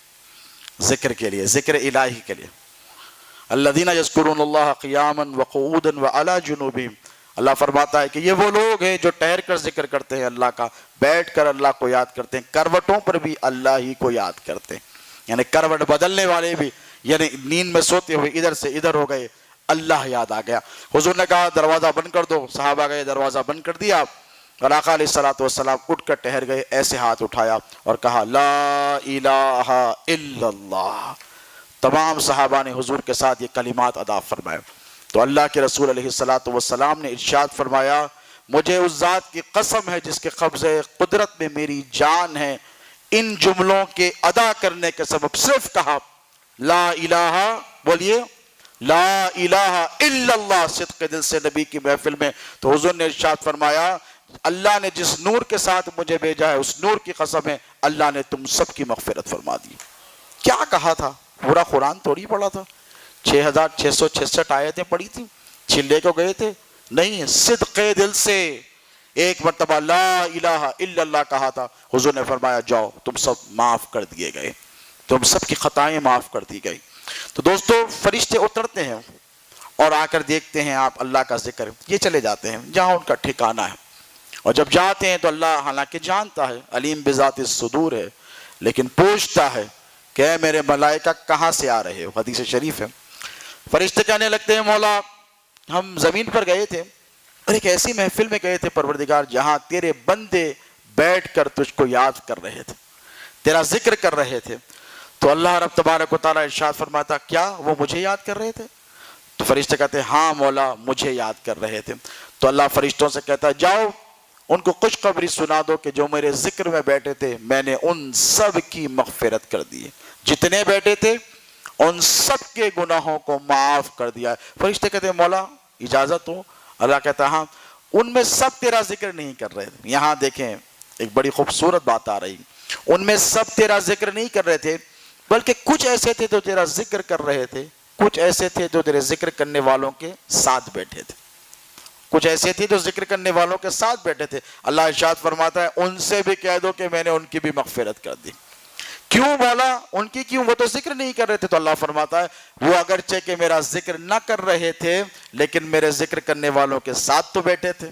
ذکر کے لیے، ذکر الہی کے لیے. الذین یذکرون اللہ قیاما وقعودا وعلی جنوبہم. اللہ فرماتا ہے کہ یہ وہ لوگ ہیں جو ٹہر کر ذکر کرتے ہیں اللہ کا، بیٹھ کر اللہ کو یاد کرتے ہیں، کروٹوں پر بھی اللہ ہی کو یاد کرتے ہیں. یعنی کروٹ بدلنے والے بھی، یعنی نیند میں سوتے ہوئے ادھر سے ادھر ہو گئے، اللہ یاد آ گیا. حضور نے کہا دروازہ بند کر دو. صحابہ گئے، دروازہ بند کر دیا. اور آقا علیہ الصلوۃ والسلام اٹھ کر ٹہر گئے، ایسے ہاتھ اٹھایا اور کہا لا الہ الا اللہ. تمام صحابہ نے حضور کے ساتھ یہ کلمات ادا فرمائے. تو اللہ کے رسول علیہ الصلوۃ والسلام نے ارشاد فرمایا مجھے اس ذات کی قسم ہے جس کے قبضے قدرت میں میری جان ہے، ان جملوں کے ادا کرنے کے سبب صرف کہا لا الہ، بولیے لا الہ الا اللہ صدق دل سے نبی کی محفل میں. تو حضور نے ارشاد فرمایا اللہ نے جس نور کے ساتھ مجھے بھیجا ہے اس نور کی قسم ہے اللہ نے تم سب کی مغفرت فرما دی. کیا کہا تھا؟ پورا قرآن توڑی پڑا تھا، 6666 آیتیں پڑھی تھیں، چھلے کو گئے تھے نہیں، صدق دل سے ایک مرتبہ لا الہ الا اللہ کہا تھا. حضور نے فرمایا جاؤ تم سب معاف کر دیے گئے، تم سب کی خطائیں معاف کر دی گئی. تو دوستو فرشتے اترتے ہیں اور آ کر دیکھتے ہیں آپ اللہ کا ذکر، یہ چلے جاتے ہیں جہاں ان کا ٹھکانہ ہے. اور جب جاتے ہیں تو اللہ حالانکہ جانتا ہے، علیم بذات الصدور ہے، لیکن پوچھتا ہے کہ اے میرے ملائکہ کہاں سے آ رہے ہو. حدیث شریف ہے فرشتے کہنے لگتے ہیں مولا ہم زمین پر گئے تھے اور ایک ایسی محفل میں گئے تھے پروردگار جہاں تیرے بندے بیٹھ کر تجھ کو یاد کر رہے تھے، تیرا ذکر کر رہے تھے. تو اللہ رب تبارک و تعالیٰ ارشاد فرماتا کیا وہ مجھے یاد کر رہے تھے؟ تو فرشتے کہتے ہیں ہاں مولا مجھے یاد کر رہے تھے. تو اللہ فرشتوں سے کہتا ہے جاؤ ان کو خوشخبری سنا دو کہ جو میرے ذکر میں بیٹھے تھے میں نے ان سب کی مغفرت کر دی ہے، جتنے بیٹھے تھے ان سب کے گناہوں کو معاف کر دیا ہے. فرشتے کہتے ہیں مولا اجازت ہو؟ اللہ کہتا ہے ہاں ان میں سب تیرا ذکر نہیں کر رہے تھے. یہاں دیکھیں ایک بڑی خوبصورت بات آ رہی، ان میں سب تیرا ذکر نہیں کر رہے تھے بلکہ کچھ ایسے تھے جو تیرا ذکر کر رہے تھے، کچھ ایسے تھے جو تیرے ذکر کرنے والوں کے ساتھ بیٹھے تھے، کچھ ایسے تھے جو ذکر کرنے والوں کے ساتھ بیٹھے تھے. اللہ ارشاد فرماتا ہے ان سے بھی کہہ دو کہ میں نے ان کی بھی مغفرت کر دی. کیوں مولا ان کی کیوں؟ وہ تو ذکر نہیں کر رہے تھے. تو اللہ فرماتا ہے وہ اگرچہ کہ میرا ذکر نہ کر رہے تھے لیکن میرے ذکر کرنے والوں کے ساتھ تو بیٹھے تھے.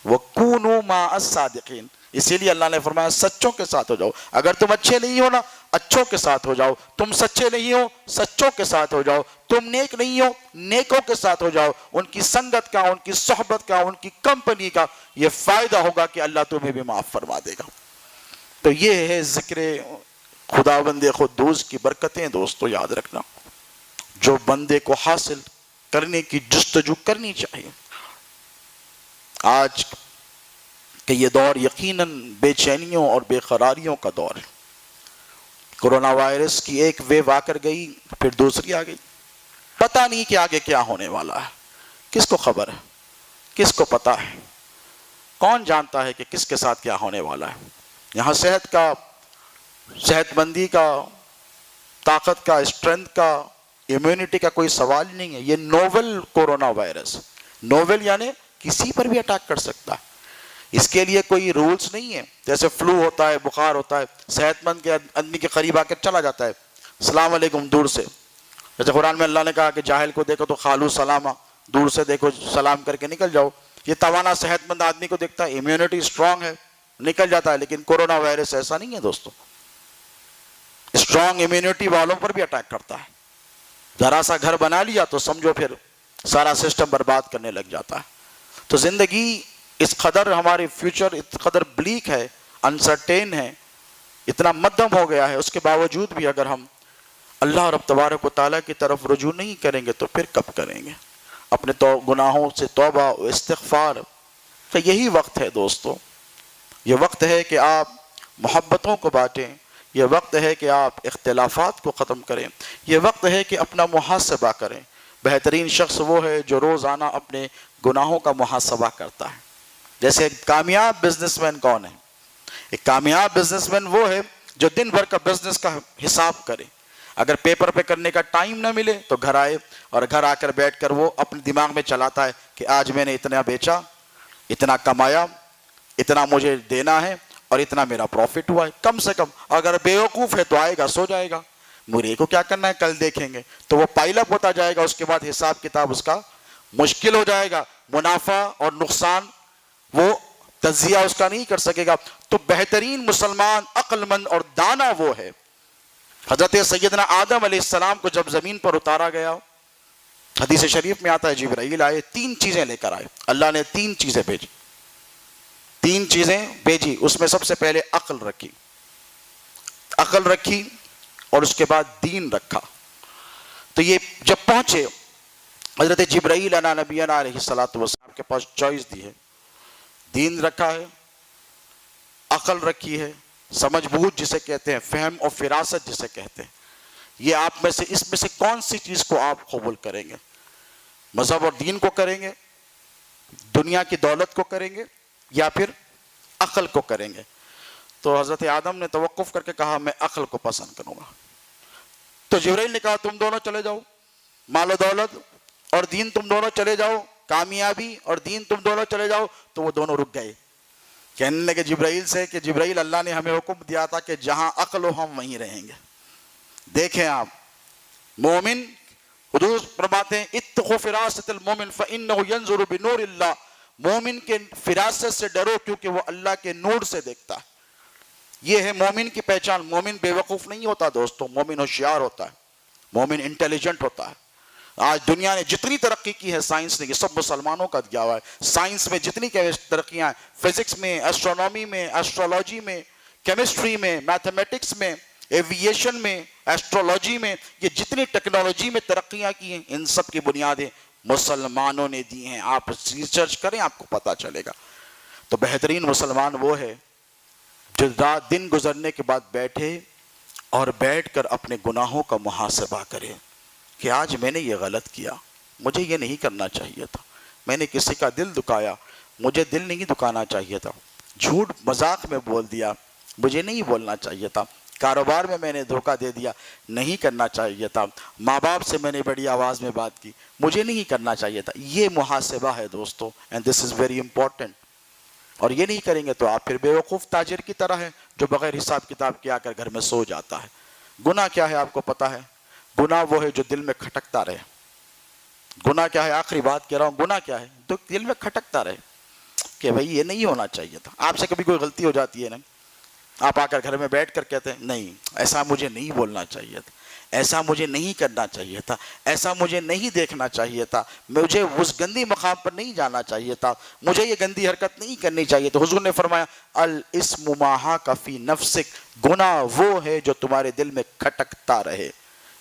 وَكُونُوا مَعَ الصَّادِقِينَ. اسی لیے اللہ نے فرمایا سچوں کے ساتھ ہو جاؤ. اگر تم اچھے نہیں ہو نا اچھوں کے ساتھ ہو جاؤ، تم سچے نہیں ہو سچوں کے ساتھ ہو جاؤ، تم نیک نہیں ہو نیکوں کے ساتھ ہو جاؤ. ان کی سنگت کا، ان کی صحبت کا، ان کی کمپنی کا یہ فائدہ ہوگا کہ اللہ تمہیں بھی معاف فرما دے گا. تو یہ ہے ذکر خداوند قدوس کی برکتیں. دوستو یاد رکھنا جو بندے کو حاصل کرنے کی جستجو کرنی چاہیے. آج کہ یہ دور یقیناً بے چینیوں اور بے قراریوں کا دور ہے. کورونا وائرس کی ایک ویو آ کر گئی، پھر دوسری آ گئی. پتہ نہیں کہ آگے کیا ہونے والا ہے. کس کو خبر ہے؟ کس کو پتہ ہے؟ کون جانتا ہے کہ کس کے ساتھ کیا ہونے والا ہے؟ یہاں صحت مندی کا، طاقت کا، اسٹرینتھ کا، امیونٹی کا کوئی سوال نہیں ہے. یہ نوول کورونا وائرس، نوول یعنی کسی پر بھی اٹیک کر سکتا ہے. اس کے لیے کوئی رولز نہیں ہے. جیسے فلو ہوتا ہے، بخار ہوتا ہے، صحت مند کے آدمی کے قریب آ کر چلا جاتا ہے، السلام علیکم دور سے. جیسے قرآن میں اللہ نے کہا کہ جاہل کو دیکھو تو خالو سلامہ، دور سے دیکھو سلام کر کے نکل جاؤ. یہ توانا صحت مند آدمی کو دیکھتا ہے، امیونٹی اسٹرانگ ہے، نکل جاتا ہے. لیکن کورونا وائرس ایسا نہیں ہے دوستو، اسٹرانگ امیونٹی والوں پر بھی اٹیک کرتا ہے. ذرا سا گھر بنا لیا تو سمجھو پھر سارا سسٹم برباد کرنے لگ جاتا ہے. تو زندگی اس قدر، ہماری فیوچر اس قدر بلیک ہے، انسرٹین ہے، اتنا مدھم ہو گیا ہے. اس کے باوجود بھی اگر ہم اللہ رب تبارک و تعالیٰ کی طرف رجوع نہیں کریں گے تو پھر کب کریں گے؟ اپنے گناہوں سے توبہ و استغفار. تو یہی وقت ہے دوستو، یہ وقت ہے کہ آپ محبتوں کو بانٹیں، یہ وقت ہے کہ آپ اختلافات کو ختم کریں، یہ وقت ہے کہ اپنا محاسبہ کریں. بہترین شخص وہ ہے جو روزانہ اپنے گناہوں کا محاسبہ کرتا ہے. جیسے ایک کامیاب بزنس مین کون ہے؟ ایک کامیاب بزنس مین وہ ہے جو دن بھر کا بزنس کا حساب کرے. اگر پیپر پہ کرنے کا ٹائم نہ ملے تو گھر آئے اور گھر آ کر بیٹھ کر وہ اپنے دماغ میں چلاتا ہے کہ آج میں نے اتنا بیچا، اتنا کمایا، اتنا مجھے دینا ہے اور اتنا میرا پروفٹ ہوا ہے. کم سے کم اگر بیوقوف ہے تو آئے گا سو جائے گا، میرے کو کیا کرنا ہے کل دیکھیں گے. تو وہ پائل اپ ہوتا جائے گا، اس کے بعد حساب کتاب اس کا مشکل ہو جائے گا، منافع اور نقصان وہ تجزیہ اس کا نہیں کر سکے گا. تو بہترین مسلمان، عقل مند اور دانا وہ ہے. حضرت سیدنا آدم علیہ السلام کو جب زمین پر اتارا گیا، حدیث شریف میں آتا ہے جبرائیل آئے، 3 چیزیں لے کر آئے. اللہ نے 3 چیزیں بھیجی، 3 چیزیں بھیجی. اس میں سب سے پہلے عقل رکھی، عقل رکھی اور اس کے بعد دین رکھا. تو یہ جب پہنچے حضرت جبرائیل علیہ نبینا علیہ السلام کے پاس چوائس دی ہے، دین رکھا ہے، عقل رکھی ہے، سمجھ بوجھ جسے کہتے ہیں، فہم اور فراست جسے کہتے ہیں. یہ آپ میں سے اس میں سے کون سی چیز کو آپ قبول کریں گے؟ مذہب اور دین کو کریں گے، دنیا کی دولت کو کریں گے، یا پھر عقل کو کریں گے؟ تو حضرت آدم نے توقف کر کے کہا میں عقل کو پسند کروں گا. تو جبرائیل نے کہا تم دونوں چلے جاؤ، مال و دولت اور دین تم دونوں چلے جاؤ، کامیابی اور دین تم دونوں چلے جاؤ. تو وہ دونوں رک گئے. کہنے لگے جبرائیل سے کہ جبرائیل، اللہ نے ہمیں حکم دیا تھا کہ جہاں عقل ہو ہم وہیں رہیں گے. دیکھیں آپ، مومن، حضور فرماتے ہیں اتقوا فراست المومن فإنه ينظر بنور اللہ. مومن کے فراست سے ڈرو کیونکہ وہ اللہ کے نور سے دیکھتا ہے. یہ ہے مومن کی پہچان. مومن بے وقوف نہیں ہوتا دوستو، مومن ہوشیار ہوتا ہے، مومن انٹیلیجنٹ ہوتا ہے. آج دنیا نے جتنی ترقی کی ہے سائنس نے، یہ سب مسلمانوں کا دیا ہوا ہے. سائنس میں جتنی ترقیاں ہیں، فزکس میں، ایسٹرونومی میں، ایسٹرولوجی میں، کیمسٹری میں، میتھمیٹکس میں، ایوییشن میں، ایسٹرولوجی میں، یہ جتنی ٹیکنالوجی میں ترقیاں کی ہیں ان سب کی بنیادیں مسلمانوں نے دی ہیں. آپ ریسرچ کریں آپ کو پتہ چلے گا. تو بہترین مسلمان وہ ہے جو رات دن گزرنے کے بعد بیٹھے اور بیٹھ کر اپنے گناہوں کا محاسبہ کرے کہ آج میں نے یہ غلط کیا، مجھے یہ نہیں کرنا چاہیے تھا، میں نے کسی کا دل دکھایا، مجھے دل نہیں دکھانا چاہیے تھا، جھوٹ مذاق میں بول دیا، مجھے نہیں بولنا چاہیے تھا، کاروبار میں نے دھوکہ دے دیا، نہیں کرنا چاہیے تھا، ماں باپ سے میں نے بڑی آواز میں بات کی، مجھے نہیں کرنا چاہیے تھا. یہ محاسبہ ہے دوستو، and this is very important. اور یہ نہیں کریں گے تو آپ پھر بیوقوف تاجر کی طرح ہیں جو بغیر حساب کتاب کے آ کر گھر میں سو جاتا ہے. گناہ کیا ہے آپ کو پتا ہے؟ گناہ وہ ہے جو دل میں کھٹکتا رہے. گناہ کیا ہے؟ آخری بات کہہ رہا ہوں، گناہ کیا ہے؟ تو دل میں کھٹکتا رہے کہ بھائی یہ نہیں ہونا چاہیے تھا. آپ سے کبھی کوئی غلطی ہو جاتی ہے نا، آپ آ کر گھر میں بیٹھ کر کہتے ہیں نہیں ایسا مجھے نہیں بولنا چاہیے تھا، ایسا مجھے نہیں کرنا چاہیے تھا، ایسا مجھے نہیں دیکھنا چاہیے تھا، مجھے اس گندی مقام پر نہیں جانا چاہیے تھا، مجھے یہ گندی حرکت نہیں کرنی چاہیے. تو حضور نے فرمایا الاسم ما حاک فی نفسک، گناہ وہ ہے جو تمہارے دل میں کھٹکتا رہے،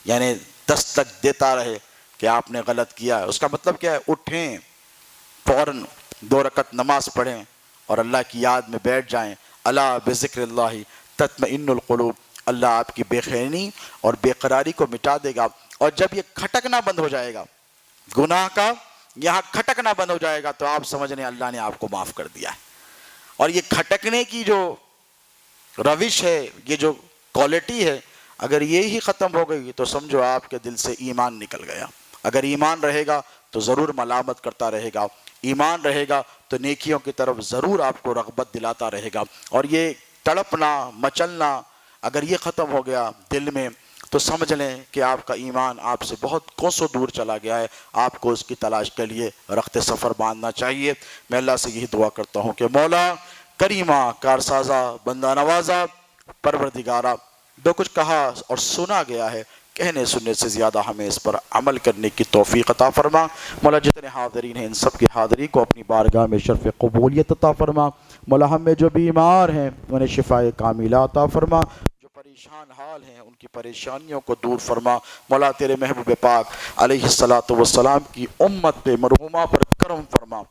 یعنی دستک دیتا رہے کہ آپ نے غلط کیا ہے. اس کا مطلب کیا ہے؟ اٹھیں، فوراً 2 رکعت نماز پڑھیں اور اللہ کی یاد میں بیٹھ جائیں. الا بذکر اللہ تطمئن القلوب. اللہ آپ کی بے خیری اور بے قراری کو مٹا دے گا. اور جب یہ کھٹکنا بند ہو جائے گا، گناہ کا یہاں کھٹکنا بند ہو جائے گا، تو آپ سمجھ لیں اللہ نے آپ کو معاف کر دیا ہے. اور یہ کھٹکنے کی جو روش ہے، یہ جو کوالٹی ہے، اگر یہی ختم ہو گئی تو سمجھو آپ کے دل سے ایمان نکل گیا. اگر ایمان رہے گا تو ضرور ملامت کرتا رہے گا، ایمان رہے گا تو نیکیوں کی طرف ضرور آپ کو رغبت دلاتا رہے گا. اور یہ تڑپنا، مچلنا اگر یہ ختم ہو گیا دل میں تو سمجھ لیں کہ آپ کا ایمان آپ سے بہت کوسوں دور چلا گیا ہے، آپ کو اس کی تلاش کے لیے رخت سفر باندھنا چاہیے۔ میں اللہ سے یہی دعا کرتا ہوں کہ مولا کریمہ، کارسازہ، بندہ نوازہ، پروردگارہ، جو کچھ کہا اور سنا گیا ہے کہنے سننے سے زیادہ ہمیں اس پر عمل کرنے کی توفیق عطا فرما۔ مولا جتنے حاضرین ہیں ان سب کی حاضری کو اپنی بارگاہ میں شرف قبولیت عطا فرما۔ مولا ہم میں جو بیمار ہیں انہیں شفائے کاملہ عطا فرما، جو پریشان حال ہیں ان کی پریشانیوں کو دور فرما۔ مولا تیرے محبوب پاک علیہ الصلاۃ والسلام کی امت پہ مرحومہ پر کرم فرما،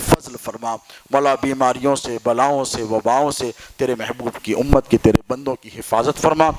فضل فرما۔ مولا بیماریوں سے، بلاؤں سے، وباؤں سے تیرے محبوب کی امت کی، تیرے بندوں کی حفاظت فرما۔